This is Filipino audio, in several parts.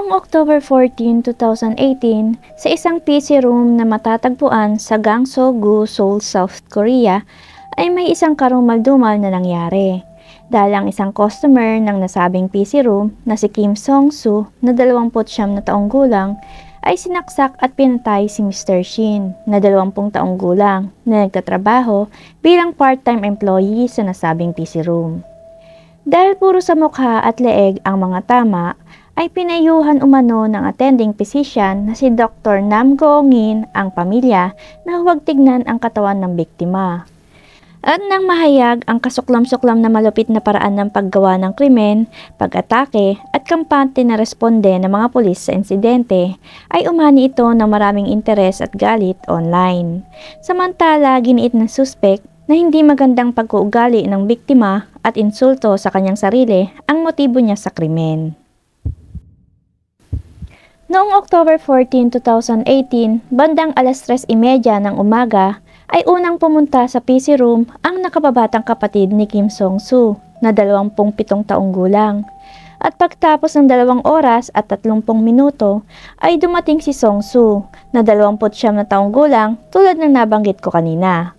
Noong October 14, 2018, sa isang PC room na matatagpuan sa Gangso-gu, Seoul, South Korea, ay may isang karumal-dumal na nangyari. Dahil ang isang customer ng nasabing PC room na si Kim Song-soo na 29 na taong gulang ay sinaksak at pinatay si Mr. Shin na 20 taong gulang na nagtatrabaho bilang part-time employee sa nasabing PC room. Dahil puro sa mukha at leeg ang mga tama, ay pinayuhan umano ng attending physician na si Dr. Nam Go-ngin ang pamilya na huwag tignan ang katawan ng biktima. At nang mahayag ang kasuklam-suklam na malupit na paraan ng paggawa ng krimen, pag-atake at kampante na responde ng mga pulis sa insidente, ay umani ito ng maraming interes at galit online. Samantala, giniit ng suspect na hindi magandang pag-uugali ng biktima at insulto sa kanyang sarili ang motibo niya sa krimen. Noong October 14, 2018, bandang 3:30 ng umaga, ay unang pumunta sa PC room ang nakababatang kapatid ni Kim Song-soo na 27 taong gulang. At pagtapos ng 2 oras at 30 minuto, ay dumating si Song-soo na 29 na taong gulang tulad ng nabanggit ko kanina.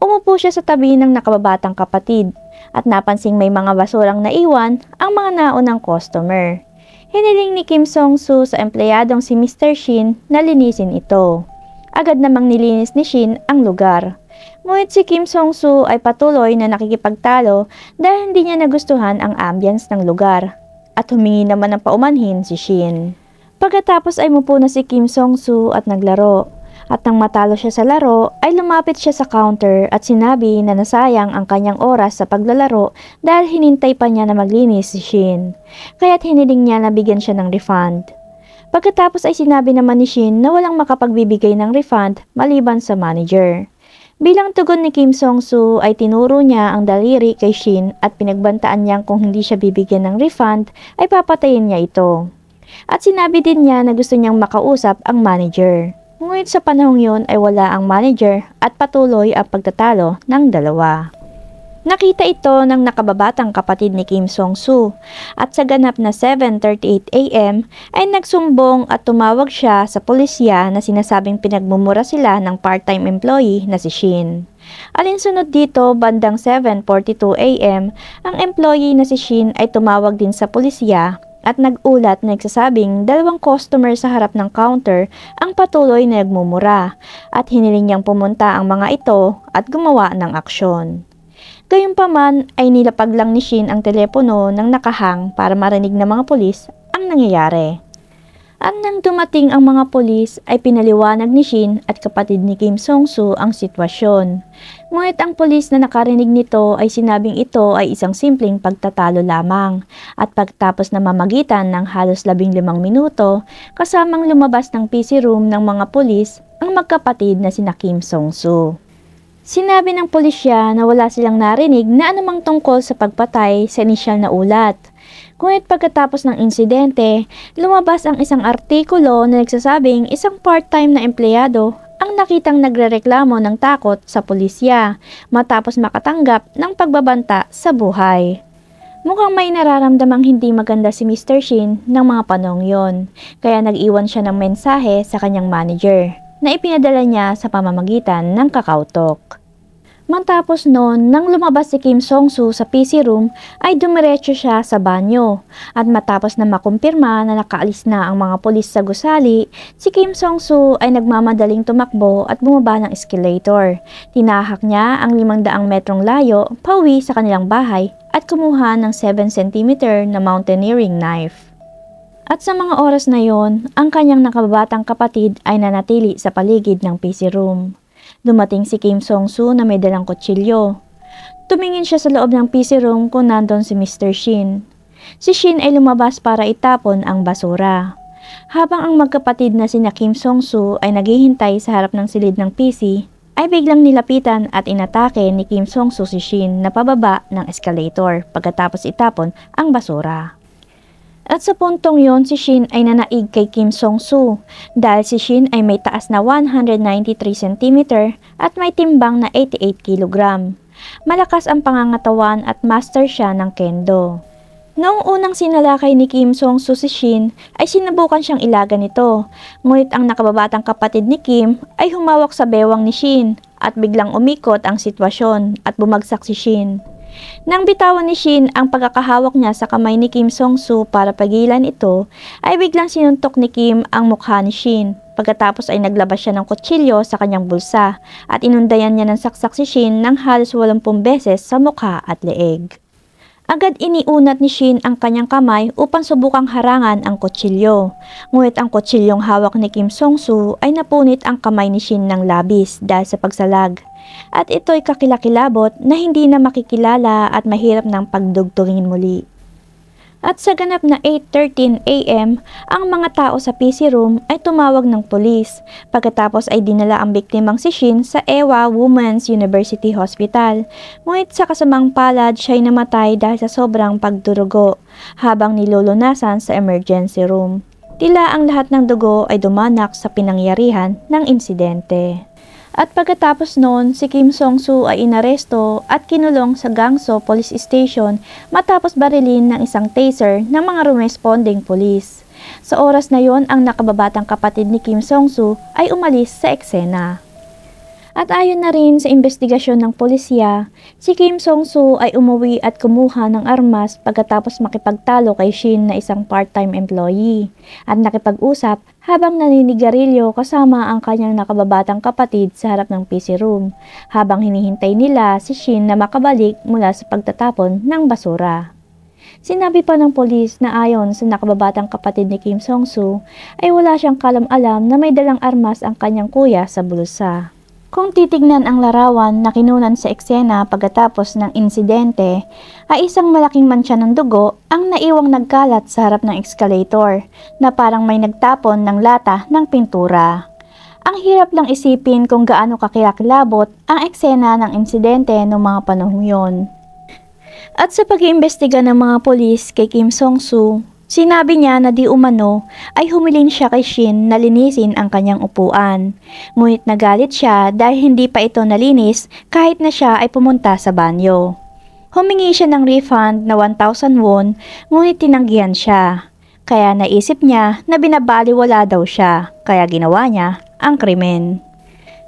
Umupo siya sa tabi ng nakababatang kapatid at napansing may mga basurang naiwan ang mga naunang customer. Hiniling ni Kim Song-soo sa empleyadong si Mr. Shin na linisin ito. Agad namang nilinis ni Shin ang lugar. Ngunit si Kim Song-soo ay patuloy na nakikipagtalo dahil hindi niya nagustuhan ang ambience ng lugar. At humingi naman ng paumanhin si Shin. Pagkatapos ay mupo na si Kim Song-soo at naglaro. At nang matalo siya sa laro, ay lumapit siya sa counter at sinabi na nasayang ang kanyang oras sa paglalaro dahil hinintay pa niya na maglinis si Shin. Kaya't hiniling niya na bigyan siya ng refund. Pagkatapos ay sinabi naman ni Shin na walang makapagbibigay ng refund maliban sa manager. Bilang tugon ni Kim Song-soo ay tinuro niya ang daliri kay Shin at pinagbantaan niyang kung hindi siya bibigyan ng refund ay papatayin niya ito. At sinabi din niya na gusto niyang makausap ang manager. Ngunit sa panahong yun ay wala ang manager at patuloy ang pagtatalo ng dalawa. Nakita ito ng nakababatang kapatid ni Kim Song-soo at sa ganap na 7:38 AM ay nagsumbong at tumawag siya sa pulisya na sinasabing pinagmumura sila ng part-time employee na si Shin. Alinsunod dito, bandang 7:42 AM, ang employee na si Shin ay tumawag din sa pulisya at nag-ulat na nagsasabing 2 customer sa harap ng counter ang patuloy na nagmumura at hiniling niyang pumunta ang mga ito at gumawa ng aksyon. Gayunpaman ay nilapag lang ni Shin ang telepono ng nakahang para marinig ng mga pulis ang nangyayari. At nang dumating ang mga pulis ay pinaliwanag ni Shin at kapatid ni Kim Song-soo ang sitwasyon. Ngunit ang pulis na nakarinig nito ay sinabing ito ay isang simpleng pagtatalo lamang at pagtapos na mamagitan ng halos 15 minuto kasamang lumabas ng PC room ng mga pulis ang magkapatid na sina Kim Song-soo. Sinabi ng pulisya na wala silang narinig na anumang tungkol sa pagpatay sa inisyal na ulat. Ngunit pagkatapos ng insidente, lumabas ang isang artikulo na nagsasabing isang part-time na empleyado ang nakitang nagrereklamo ng takot sa pulisya matapos makatanggap ng pagbabanta sa buhay. Mukhang may nararamdamang hindi maganda si Mr. Shin ng mga panahong yon, kaya nag-iwan siya ng mensahe sa kanyang manager na ipinadala niya sa pamamagitan ng KakaoTalk. Matapos noon, nang lumabas si Kim Song-soo sa PC room, ay dumiretso siya sa banyo. At matapos na makumpirma na nakaalis na ang mga pulis sa gusali, si Kim Song-soo ay nagmamadaling tumakbo at bumaba ng escalator. Tinahak niya ang 500 metrong layo pauwi sa kanilang bahay at kumuha ng 7 cm na mountaineering knife. At sa mga oras na yon, ang kanyang nakababatang kapatid ay nanatili sa paligid ng PC room. Dumating si Kim Song-soo na may dalang kutsilyo. Tumingin siya sa loob ng PC room kung nandun si Mr. Shin. Si Shin ay lumabas para itapon ang basura. Habang ang magkapatid na sina Kim Song-soo ay naghihintay sa harap ng silid ng PC, ay biglang nilapitan at inatake ni Kim Song-soo si Shin na pababa ng escalator pagkatapos itapon ang basura. At sa puntong yon, si Shin ay nanaig kay Kim Song-soo dahil si Shin ay may taas na 193 cm at may timbang na 88 kg. Malakas ang pangangatawan at master siya ng kendo. Noong unang sinalakay ni Kim Song-soo si Shin ay sinubukan siyang ilaga nito, ngunit ang nakababatang kapatid ni Kim ay humawak sa bewang ni Shin at biglang umikot ang sitwasyon at bumagsak si Shin. Nang bitawan ni Shin ang pagkakahawak niya sa kamay ni Kim Song-soo para pagilan ito, ay biglang sinuntok ni Kim ang mukha ni Shin. Pagkatapos ay naglabas siya ng kutsilyo sa kanyang bulsa at inundayan niya ng saksak si Shin ng halos 80 beses sa mukha at leeg. Agad iniunat ni Shin ang kanyang kamay upang subukang harangan ang kutsilyo. Ngunit ang kutsilyong hawak ni Kim Song-soo ay napunit ang kamay ni Shin ng labis dahil sa pagsalag. At ito'y kakilakilabot na hindi na makikilala at mahirap ng pagdugtungin muli. At sa ganap na 8:13 AM, ang mga tao sa PC room ay tumawag ng pulis. Pagkatapos ay dinala ang biktimang si Shin sa Ewha Women's University Hospital. Ngunit sa kasamang palad siya'y namatay dahil sa sobrang pagdurugo habang nilulunasan sa emergency room. Tila ang lahat ng dugo ay dumanak sa pinangyarihan ng insidente. At pagkatapos noon, si Kim Song-soo ay inaresto at kinulong sa Gangso Police Station matapos barilin ng isang taser ng mga rumesponding pulis. Sa oras na yon, ang nakababatang kapatid ni Kim Song-soo ay umalis sa eksena. At ayon na rin sa investigasyon ng pulisya, si Kim Song-soo ay umuwi at kumuha ng armas pagkatapos makipagtalo kay Shin na isang part-time employee at nakipag-usap habang naninigarilyo kasama ang kanyang nakababatang kapatid sa harap ng PC room habang hinihintay nila si Shin na makabalik mula sa pagtatapon ng basura. Sinabi pa ng polis na ayon sa nakababatang kapatid ni Kim Song-soo ay wala siyang kalam-alam na may dalang armas ang kanyang kuya sa bulsa. Kung titignan ang larawan na kinunan sa eksena pagkatapos ng insidente, ay isang malaking mantsa ng dugo ang naiwang nagkalat sa harap ng escalator na parang may nagtapon ng lata ng pintura. Ang hirap lang isipin kung gaano kakilakilabot ang eksena ng insidente noong mga panahong yon. At sa pag-iimbestiga ng mga polis kay Kim Song-soo, sinabi niya na di umano ay humilin siya kay Shin na linisin ang kanyang upuan. Ngunit nagalit siya dahil hindi pa ito nalinis kahit na siya ay pumunta sa banyo. Humingi siya ng refund na 1,000 won ngunit tinanggihan siya. Kaya naisip niya na binabaliwala daw siya kaya ginawa niya ang krimen.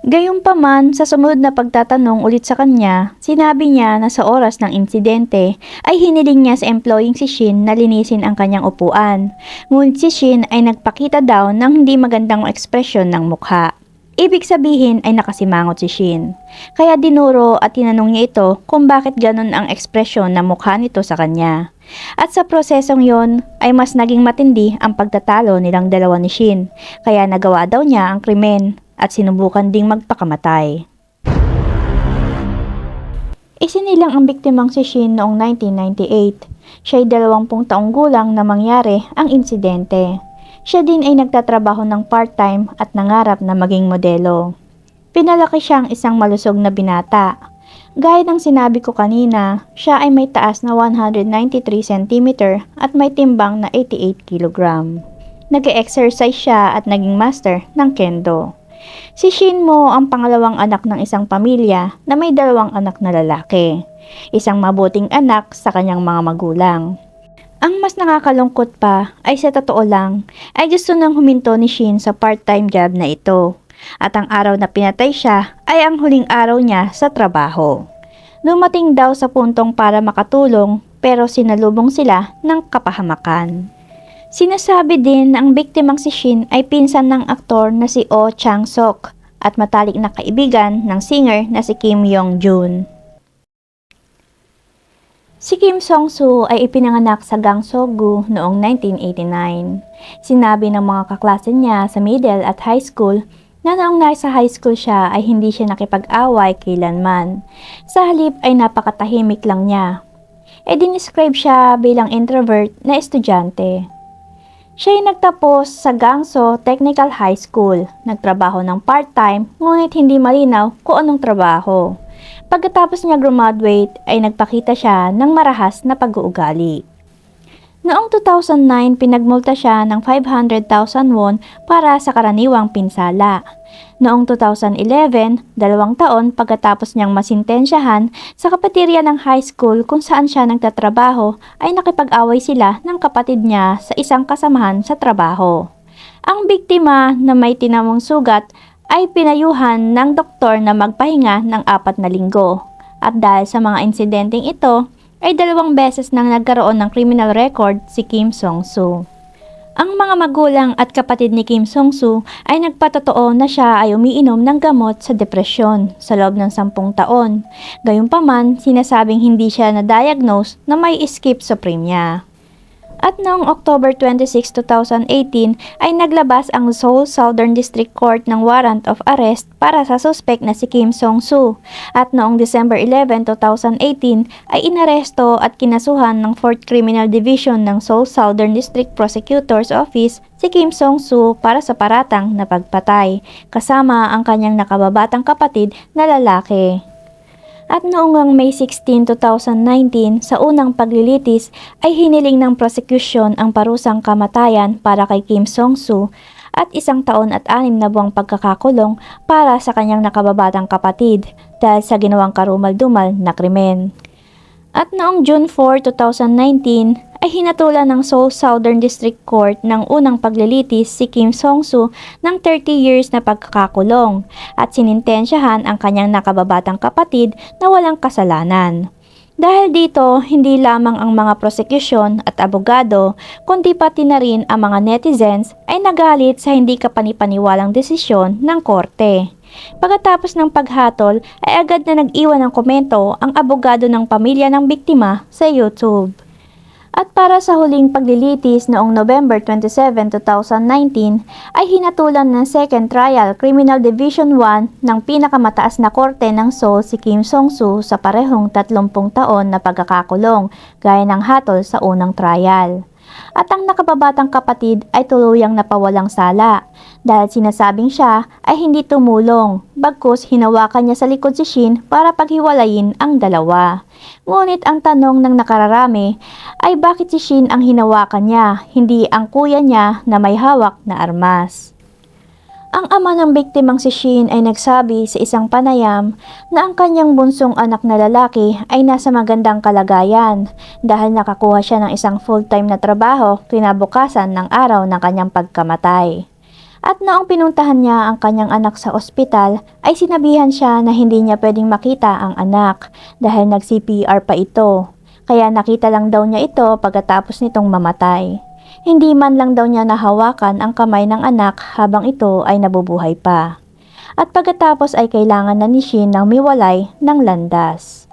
Gayunpaman, sa sumunod na pagtatanong ulit sa kanya, sinabi niya na sa oras ng insidente ay hiniling niya sa employee si Shin na linisin ang kanyang upuan. Ngunit si Shin ay nagpakita daw ng hindi magandang ekspresyon ng mukha. Ibig sabihin ay nakasimangot si Shin. Kaya dinuro at tinanong niya ito kung bakit ganun ang ekspresyon ng mukha nito sa kanya. At sa prosesong yon ay mas naging matindi ang pagtatalo nilang dalawa ni Shin. Kaya nagawa daw niya ang krimen at sinubukan ding magpakamatay. Isinilang ang biktimang si Shin noong 1998. Siya ay 20 taong gulang na mangyari ang insidente. Siya din ay nagtatrabaho ng part-time at nangarap na maging modelo. Pinalaki siyang isang malusog na binata. Gaya ng sinabi ko kanina, siya ay may taas na 193 cm at may timbang na 88 kg. Nag-exercise siya at naging master ng kendo. Si Shin Mo ang pangalawang anak ng isang pamilya na may 2 anak na lalaki. Isang mabuting anak sa kanyang mga magulang. Ang mas nakakalungkot pa ay sa totoo lang ay gusto nang huminto ni Shin sa part-time job na ito. At ang araw na pinatay siya ay ang huling araw niya sa trabaho. Dumating daw sa puntong para makatulong pero sinalubong sila ng kapahamakan. Sinasabi din na ang biktimang si Shin ay pinsan ng aktor na si Oh Chang-sok at matalik na kaibigan ng singer na si Kim Yong-joon. Si Kim Song-soo ay ipinanganak sa Gangso-gu noong 1989. Sinabi ng mga kaklase niya sa middle at high school na noong nasa high school siya ay hindi siya nakipag-away kailanman. Sa halip ay napakatahimik lang niya. Dinescribe siya bilang introvert na estudyante. Siya ay nagtapos sa Gangso Technical High School, nagtrabaho ng part-time ngunit hindi malinaw kung anong trabaho. Pagkatapos niya graduate ay nagpakita siya ng marahas na pag-uugali. Noong 2009, pinagmulta siya ng 500,000 won para sa karaniwang pinsala. Noong 2011, 2 taon pagkatapos niyang masintensyahan sa kapatirya ng high school kung saan siya nagtatrabaho, ay nakipag-away sila ng kapatid niya sa isang kasamahan sa trabaho. Ang biktima na may tinamong sugat ay pinayuhan ng doktor na magpahinga ng 4 na linggo. At dahil sa mga insidenteng ito, ay 2 beses nang nagkaroon ng criminal record si Kim Song-soo. Ang mga magulang at kapatid ni Kim Song-soo ay nagpatotoo na siya ay umiinom ng gamot sa depresyon sa loob ng 10 taon. Gayunpaman, sinasabing hindi siya na-diagnose na may schizophrenia. At noong October 26, 2018 ay naglabas ang Seoul Southern District Court ng warrant of arrest para sa suspect na si Kim Song-soo. At noong December 11, 2018 ay inaresto at kinasuhan ng 4th Criminal Division ng Seoul Southern District Prosecutor's Office si Kim Song-soo para sa paratang na pagpatay, kasama ang kanyang nakababatang kapatid na lalaki. At noong May 16, 2019, sa unang paglilitis ay hiniling ng prosecution ang parusang kamatayan para kay Kim Song-soo at 1 taon at 6 na buwang pagkakakulong para sa kanyang nakababatang kapatid dahil sa ginawang karumal-dumal na krimen. At noong June 4, 2019 ay hinatulan ng Seoul Southern District Court ng unang paglilitis si Kim Song-soo ng 30 years na pagkakakulong at sinintensyahan ang kanyang nakababatang kapatid na walang kasalanan. Dahil dito, hindi lamang ang mga prosekusyon at abogado, kundi pati na rin ang mga netizens ay nagalit sa hindi kapanipaniwalang desisyon ng korte. Pagkatapos ng paghatol ay agad na nag-iwan ng komento ang abogado ng pamilya ng biktima sa YouTube. At para sa huling paglilitis noong November 27, 2019 ay hinatulan ng Second Trial Criminal Division 1 ng pinakamataas na korte ng Seoul si Kim Song-soo sa parehong 30 taon na pagkakakulong gaya ng hatol sa unang trial. At ang nakababatang kapatid ay tuluyang napawalang sala dahil sinasabing siya ay hindi tumulong, bagkus hinawakan niya sa likod si Shin para paghiwalayin ang dalawa. Ngunit ang tanong ng nakararami ay bakit si Shin ang hinawakan niya, hindi ang kuya niya na may hawak na armas. Ang ama ng biktimang si Shin ay nagsabi sa isang panayam na ang kanyang bunsong anak na lalaki ay nasa magandang kalagayan dahil nakakuha siya ng isang full-time na trabaho kinabukasan ng araw ng kanyang pagkamatay. At noong pinuntahan niya ang kanyang anak sa ospital ay sinabihan siya na hindi niya pwedeng makita ang anak dahil nag-CPR pa ito. Kaya nakita lang daw niya ito pagkatapos nitong mamatay. Hindi man lang daw niya nahawakan ang kamay ng anak habang ito ay nabubuhay pa. At pagkatapos ay kailangan na ni Shin ng miwalay ng landas.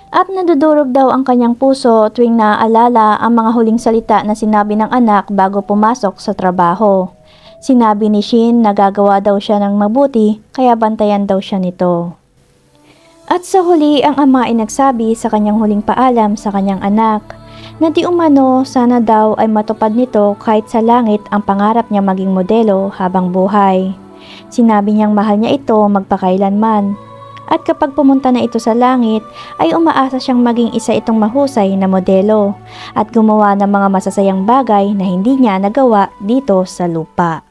At nadudurog daw ang kanyang puso tuwing naaalala ang mga huling salita na sinabi ng anak bago pumasok sa trabaho. Sinabi ni Shin na gagawa daw siya ng mabuti kaya bantayan daw siya nito. At sa huli ang ama ay nagsabi sa kanyang huling paalam sa kanyang anak na di umano sana daw ay matupad nito kahit sa langit ang pangarap niya maging modelo habang buhay. Sinabi niyang mahal niya ito magpakailanman. At kapag pumunta na ito sa langit ay umaasa siyang maging isa itong mahusay na modelo at gumawa ng mga masasayang bagay na hindi niya nagawa dito sa lupa.